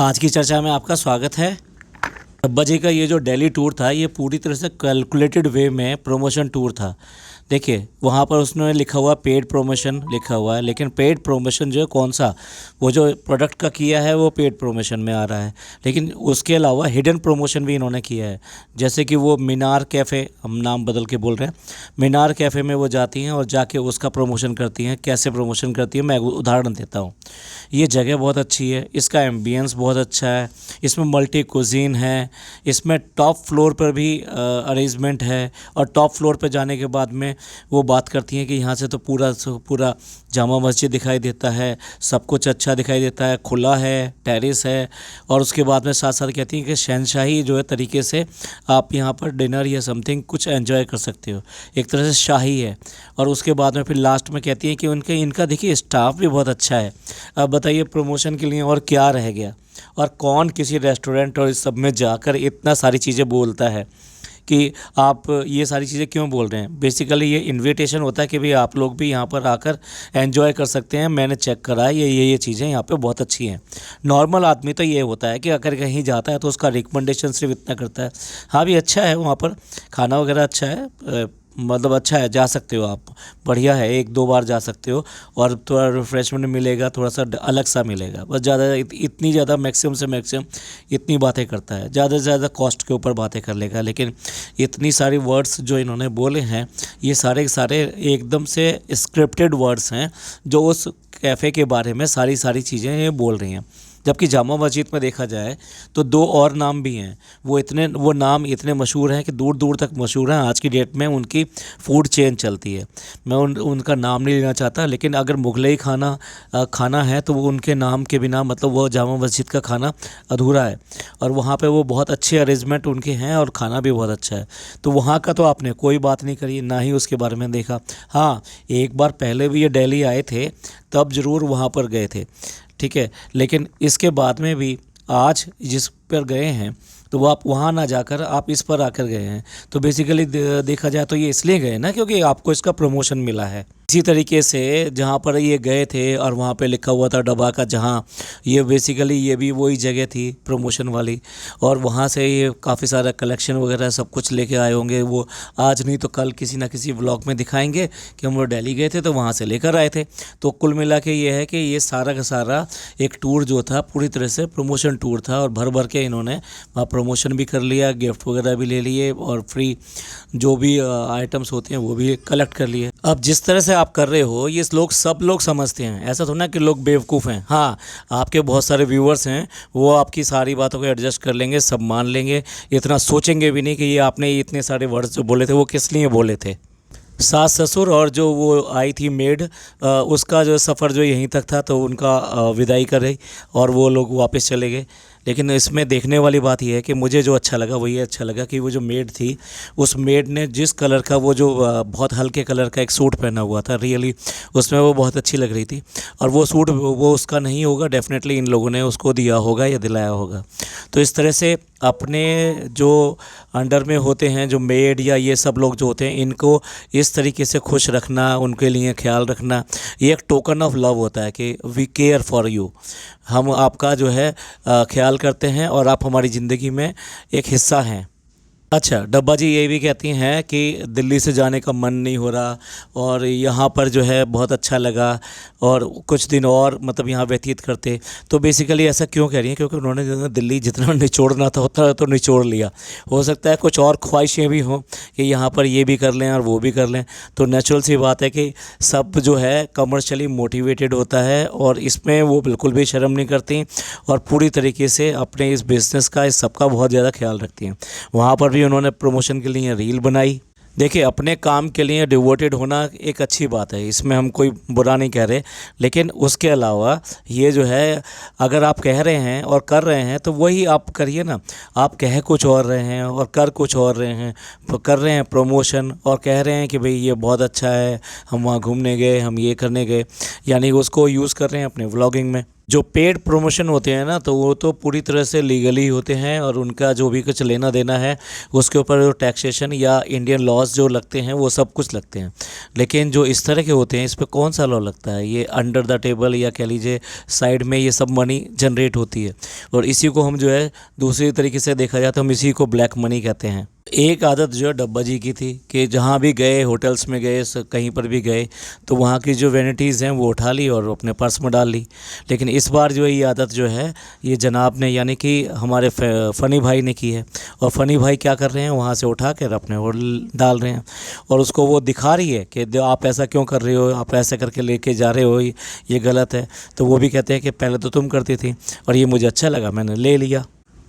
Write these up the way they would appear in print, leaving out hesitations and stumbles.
आज की चर्चा में आपका स्वागत है। अब्बा जी का ये जो दिल्ली टूर था ये पूरी तरह से कैलकुलेटेड वे में प्रमोशन टूर था। देखिए वहाँ पर उसने लिखा हुआ पेड प्रमोशन लिखा हुआ है, लेकिन पेड प्रमोशन जो है कौन सा, वो जो प्रोडक्ट का किया है वो पेड प्रमोशन में आ रहा है, लेकिन उसके अलावा हिडन प्रमोशन भी इन्होंने किया है। जैसे कि वो मीनार कैफ़े, हम नाम बदल के बोल रहे हैं, मीनार कैफ़े में वो जाती हैं और जाके उसका प्रमोशन करती हैं। कैसे प्रमोशन करती हैं मैं उदाहरण देता हूँ। ये जगह बहुत अच्छी है, इसका एम्बियंस बहुत अच्छा है, इसमें मल्टी कुजीन है, इसमें टॉप फ्लोर पर भी अरेंजमेंट है, और टॉप फ्लोर पर जाने के बाद में वो बात करती हैं कि यहाँ से तो पूरा जामा मस्जिद दिखाई देता है, सब कुछ अच्छा दिखाई देता है, खुला है, टेरेस है, और उसके बाद में साथ साथ कहती हैं कि शहनशाही जो है तरीके से आप यहाँ पर डिनर या समथिंग कुछ एंजॉय कर सकते हो, एक तरह से शाही है। और उसके बाद में फिर लास्ट में कहती हैं कि इनका देखिए स्टाफ भी बहुत अच्छा है। अब बताइए प्रमोशन के लिए और क्या रह गया, और कौन किसी रेस्टोरेंट और इस सब में जाकर इतना सारी चीज़ें बोलता है कि आप ये सारी चीज़ें क्यों बोल रहे हैं। बेसिकली ये इनविटेशन होता है कि भाई आप लोग भी यहाँ पर आकर एंजॉय कर सकते हैं। मैंने चेक करा है ये चीज़ें यहाँ पे बहुत अच्छी हैं। नॉर्मल आदमी तो ये होता है कि अगर कहीं जाता है तो उसका रिकमेंडेशन सिर्फ इतना करता है, हाँ भी अच्छा है वहाँ पर खाना वगैरह अच्छा है, मतलब अच्छा है, जा सकते हो आप, बढ़िया है, एक दो बार जा सकते हो, और थोड़ा रिफ़्रेशमेंट मिलेगा, थोड़ा सा अलग सा मिलेगा। बस ज़्यादा इतनी ज़्यादा मैक्सिमम से मैक्सिमम इतनी बातें करता है, ज़्यादा से ज़्यादा कॉस्ट के ऊपर बातें कर लेगा। लेकिन इतनी सारी वर्ड्स जो इन्होंने बोले हैं ये सारे के सारे एकदम से स्क्रिप्टेड वर्ड्स हैं, जो उस कैफ़े के बारे में सारी चीज़ें ये बोल रही हैं। जबकि जामा मस्जिद में देखा जाए तो दो और नाम भी हैं, वो नाम इतने मशहूर हैं कि दूर दूर तक मशहूर हैं। आज की डेट में उनकी फ़ूड चेन चलती है। मैं उनका नाम नहीं लेना चाहता, लेकिन अगर मुगलई खाना है तो वो उनके नाम के बिना, मतलब वो जामा मस्जिद का खाना अधूरा है। और वहाँ पे वो बहुत अच्छे अरेंजमेंट उनके हैं और खाना भी बहुत अच्छा है। तो वहाँ का तो आपने कोई बात नहीं करी, ना ही उसके बारे में देखा। हाँ, एक बार पहले भी ये दिल्ली आए थे तब ज़रूर वहाँ पर गए थे, ठीक है, लेकिन इसके बाद में भी आज जिस पर गए हैं तो वो आप वहाँ ना जाकर आप इस पर आकर गए हैं। तो बेसिकली देखा जाए तो ये इसलिए गए ना क्योंकि आपको इसका प्रमोशन मिला है। इसी तरीके से जहाँ पर ये गए थे और वहाँ पे लिखा हुआ था डब्बा का जहाँ, ये बेसिकली ये भी वही जगह थी प्रमोशन वाली, और वहाँ से ये काफ़ी सारा कलेक्शन वगैरह सब कुछ लेके आए होंगे। वो आज नहीं तो कल किसी ना किसी व्लॉग में दिखाएंगे कि हम लोग दिल्ली गए थे तो वहाँ से लेकर आए थे। तो कुल मिला के ये है कि ये सारा का सारा एक टूर जो था पूरी तरह से प्रमोशन टूर था, और भर भर के इन्होंने वहाँ प्रमोशन भी कर लिया, गिफ्ट वगैरह भी ले लिए, और फ्री जो भी आइटम्स होते हैं वो भी कलेक्ट कर लिए। अब जिस तरह से आप कर रहे हो ये सब लोग समझते हैं, ऐसा थोड़ा ना कि लोग बेवकूफ़ हैं। हाँ, आपके बहुत सारे व्यूअर्स हैं, वो आपकी सारी बातों को एडजस्ट कर लेंगे, सब मान लेंगे, इतना सोचेंगे भी नहीं कि ये आपने इतने सारे वर्ड्स जो बोले थे वो किस लिए बोले थे। सास ससुर और जो वो आई थी मेड, उसका जो सफ़र जो यहीं तक था, तो उनका विदाई कर रही और वो लोग वापस चले गए। लेकिन इसमें देखने वाली बात यह है कि मुझे जो अच्छा लगा वो ये अच्छा लगा कि वो जो मेड थी, उस मेड ने जिस कलर का वो जो बहुत हल्के कलर का एक सूट पहना हुआ था, रियली उसमें वो बहुत अच्छी लग रही थी। और वो सूट वो उसका नहीं होगा, डेफिनेटली इन लोगों ने उसको दिया होगा या दिलाया होगा। तो इस तरह से अपने जो अंडर में होते हैं, जो मेड या ये सब लोग जो होते हैं, इनको इस तरीके से खुश रखना, उनके लिए ख्याल रखना, ये एक टोकन ऑफ लव होता है कि वी केयर फॉर यू, हम आपका जो है ख्याल करते हैं और आप हमारी ज़िंदगी में एक हिस्सा हैं। अच्छा, डब्बा जी ये भी कहती हैं कि दिल्ली से जाने का मन नहीं हो रहा और यहाँ पर जो है बहुत अच्छा लगा और कुछ दिन और मतलब यहाँ व्यतीत करते। तो बेसिकली ऐसा क्यों कह रही हैं? क्योंकि उन्होंने जो है दिल्ली जितना निचोड़ना था उतना तो निचोड़ लिया। हो सकता है कुछ और ख्वाहिशें भी हों कि यहाँ पर ये भी कर लें और वो भी कर लें। तो नेचुरल सी बात है कि सब जो है कमर्शियली मोटिवेटेड होता है और इसमें वो बिल्कुल भी शर्म नहीं करती और पूरी तरीके से अपने इस बिज़नेस का, इस सब का बहुत ज़्यादा ख्याल रखती हैं। वहाँ पर उन्होंने प्रमोशन के लिए रील बनाई। देखिए, अपने काम के लिए डिवोटेड होना एक अच्छी बात है, इसमें हम कोई बुरा नहीं कह रहे, लेकिन उसके अलावा ये जो है अगर आप कह रहे हैं और कर रहे हैं तो वही आप करिए ना। आप कह कुछ और रहे हैं और कर कुछ और रहे हैं, कर रहे हैं प्रमोशन और कह रहे हैं कि भाई ये बहुत अच्छा है, हम वहाँ घूमने गए, हम ये करने गए, यानी उसको यूज़ कर रहे हैं अपने व्लॉगिंग में। जो पेड प्रमोशन होते हैं ना, तो वो तो पूरी तरह से लीगली होते हैं और उनका जो भी कुछ लेना देना है उसके ऊपर जो टैक्सेशन या इंडियन लॉज जो लगते हैं वो सब कुछ लगते हैं। लेकिन जो इस तरह के होते हैं इस पर कौन सा लॉ लगता है? ये अंडर द टेबल या कह लीजिए साइड में ये सब मनी जनरेट होती है, और इसी को हम जो है दूसरी तरीके से देखा जाए तो हम इसी को ब्लैक मनी कहते हैं। एक आदत जो है डब्बा जी की थी कि जहाँ भी गए, होटल्स में गए, कहीं पर भी गए, तो वहाँ की जो वैनिटीज़ हैं वो उठा ली और अपने पर्स में डाल ली। लेकिन इस बार जो है ये आदत जो है ये जनाब ने यानी कि हमारे फ़नी भाई ने की है। और फ़नी भाई क्या कर रहे हैं, वहाँ से उठा कर अपने वो डाल रहे हैं और उसको वो दिखा रही है कि आप ऐसा क्यों कर रहे हो, आप ऐसा करके लेके जा रहे हो, ये गलत है। तो वो भी कहते हैं कि पहले तो तुम करती थी और ये मुझे अच्छा लगा, मैंने ले लिया।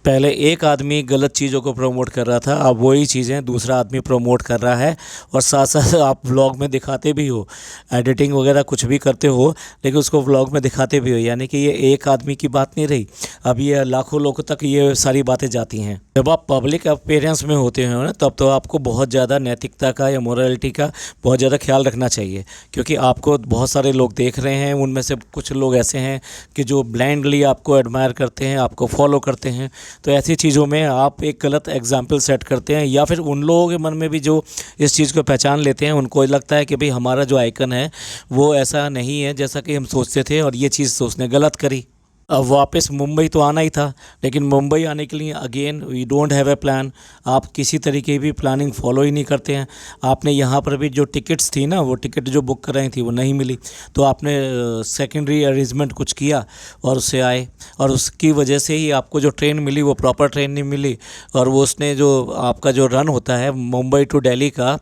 पहले एक आदमी गलत चीज़ों को प्रमोट कर रहा था, अब वही चीज़ें दूसरा आदमी प्रमोट कर रहा है और साथ साथ आप व्लॉग में दिखाते भी हो, एडिटिंग वगैरह कुछ भी करते हो लेकिन उसको व्लॉग में दिखाते भी हो। यानी कि ये एक आदमी की बात नहीं रही, अब ये लाखों लोगों तक ये सारी बातें जाती हैं। जब आप पब्लिक अपीयरेंस में होते हो ना, तब तो आपको बहुत ज़्यादा नैतिकता का या मोरालिटी का बहुत ज़्यादा ख्याल रखना चाहिए, क्योंकि आपको बहुत सारे लोग देख रहे हैं। उनमें से कुछ लोग ऐसे हैं कि जो ब्लाइंडली आपको एडमायर करते हैं, आपको फॉलो करते हैं। तो ऐसी चीज़ों में आप एक गलत एग्जाम्पल सेट करते हैं, या फिर उन लोगों के मन में भी जो इस चीज़ को पहचान लेते हैं उनको लगता है कि भाई हमारा जो आइकन है वो ऐसा नहीं है जैसा कि हम सोचते थे, और ये चीज़ तो उसने गलत करी। अब वापस मुंबई तो आना ही था, लेकिन मुंबई आने के लिए again we don't have a plan. आप किसी तरीके की भी प्लानिंग फॉलो ही नहीं करते हैं। आपने यहाँ पर भी जो टिकट्स थी ना, वो टिकट जो बुक कराई थी वो नहीं मिली, तो आपने सेकेंडरी अरेंजमेंट कुछ किया और उससे आए, और उसकी वजह से ही आपको जो ट्रेन मिली वो प्रॉपर ट्रेन नहीं मिली, और वो उसने जो आपका जो रन होता है मुंबई टू दिल्ली का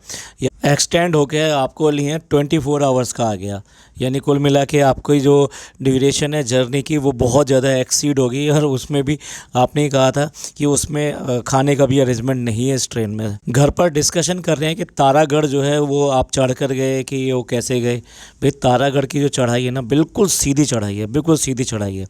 एक्सटेंड होकर आपको लिए 24 आवर्स का आ गया। यानी कुल मिला के आपकी जो ड्यूरेशन है जर्नी की वो बहुत ज़्यादा एक्सीड होगी, और उसमें भी आपने ही कहा था कि उसमें खाने का भी अरेंजमेंट नहीं है इस ट्रेन में। घर पर डिस्कशन कर रहे हैं कि तारागढ़ जो है वो आप चढ़ कर गए कि वो कैसे गए। भाई तारागढ़ की जो चढ़ाई है ना, बिल्कुल सीधी चढ़ाई है, बिल्कुल सीधी चढ़ाई है,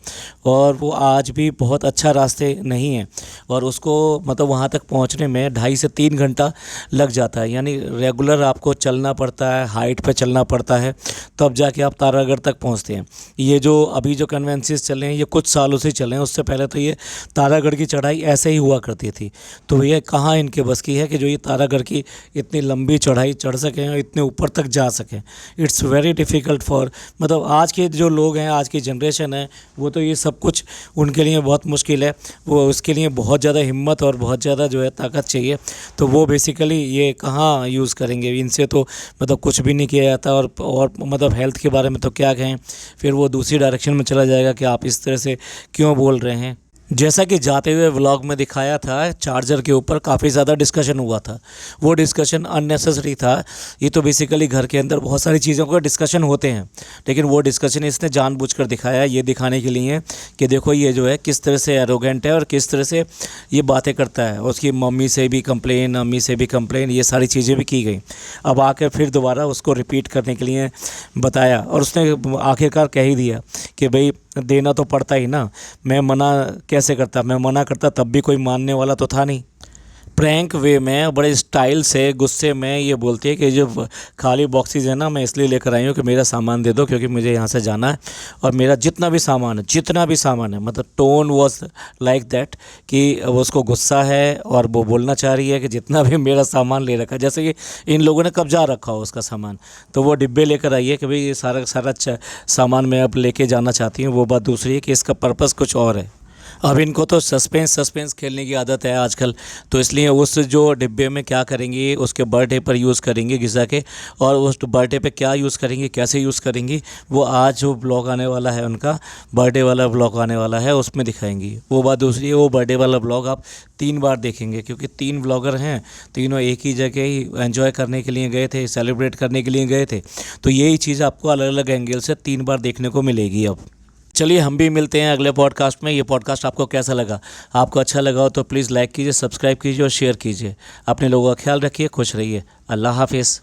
और वो आज भी बहुत अच्छा रास्ते नहीं है, और उसको मतलब वहाँ तक पहुँचने में 2.5 से 3 घंटा लग जाता है। यानी रेगुलर आपको चलना पड़ता है, हाइट पे चलना पड़ता है, तब जाके आप तारागढ़ तक पहुंचते हैं। ये जो अभी जो कन्वेंसेस चले हैं ये कुछ सालों से चले हैं, उससे पहले तो ये तारागढ़ की चढ़ाई ऐसे ही हुआ करती थी। तो ये कहाँ इनके बस की है कि जो ये तारागढ़ की इतनी लंबी चढ़ाई चढ़ सकें और इतने ऊपर तक जा सकें। इट्स वेरी डिफ़िकल्ट फॉर, मतलब आज के जो लोग हैं, आज की जनरेशन है, वो तो ये सब कुछ उनके लिए बहुत मुश्किल है। वो उसके लिए बहुत ज़्यादा हिम्मत और बहुत ज़्यादा जो है ताकत चाहिए। तो वो बेसिकली ये कहाँ यूज़ करेंगे, इनसे तो मतलब कुछ भी नहीं किया जाता। और मतलब हेल्थ के बारे में तो क्या कहें, फिर वो दूसरी डायरेक्शन में चला जाएगा कि आप इस तरह से क्यों बोल रहे हैं। जैसा कि जाते हुए व्लॉग में दिखाया था, चार्जर के ऊपर काफ़ी ज़्यादा डिस्कशन हुआ था। वो डिस्कशन अननेसेसरी था। ये तो बेसिकली घर के अंदर बहुत सारी चीज़ों का डिस्कशन होते हैं, लेकिन वो डिस्कशन इसने जानबूझकर दिखाया ये दिखाने के लिए कि देखो ये जो है किस तरह से एरोगेंट है और किस तरह से ये बातें करता है। उसकी मम्मी से भी कंप्लेन, अम्मी से भी कंप्लेन, ये सारी चीज़ें भी की गई। अब आकर फिर दोबारा उसको रिपीट करने के लिए बताया, और उसने आखिरकार कह ही दिया कि भाई देना तो पड़ता ही ना, मैं मना कैसे करता, मैं मना करता तब भी कोई मानने वाला तो था नहीं। प्रैंक वे में बड़े स्टाइल से गुस्से में ये बोलती है कि जो खाली बॉक्सेस है ना, मैं इसलिए लेकर आई हूँ कि मेरा सामान दे दो, क्योंकि मुझे यहाँ से जाना है और मेरा जितना भी सामान है, मतलब टोन वॉज लाइक दैट कि वो उसको गुस्सा है और वो बोलना चाह रही है कि जितना भी मेरा सामान ले रखा है, जैसे कि इन लोगों ने कब्जा रखा हो उसका सामान। तो वो डिब्बे लेकर आई है कि भाई ये सारा सामान मैं अब लेके जाना चाहती हूँ। वो बात दूसरी है कि इसका पर्पज़ कुछ और है। अब इनको तो सस्पेंस खेलने की आदत है आजकल, तो इसलिए उस जो डिब्बे में क्या करेंगी उसके बर्थडे पर यूज़ करेंगे घिसा के, और उस बर्थडे पे क्या यूज़ करेंगी, कैसे यूज़ करेंगी, वो आज जो ब्लॉग आने वाला है उनका बर्थडे वाला ब्लॉग आने वाला है उसमें दिखाएंगी। वो बात दूसरी है, वो बर्थडे वाला ब्लॉग आप 3 बार देखेंगे, क्योंकि 3 ब्लॉगर हैं, तीनों एक ही जगह ही एंजॉय करने के लिए गए थे, सेलिब्रेट करने के लिए गए थे। तो यही चीज़ आपको अलग अलग एंगल से 3 बार देखने को मिलेगी। अब चलिए हम भी मिलते हैं अगले पॉडकास्ट में। ये पॉडकास्ट आपको कैसा लगा? आपको अच्छा लगा हो तो प्लीज़ लाइक कीजिए, सब्सक्राइब कीजिए और शेयर कीजिए। अपने लोगों का ख्याल रखिए, खुश रहिए। अल्लाह हाफिज़।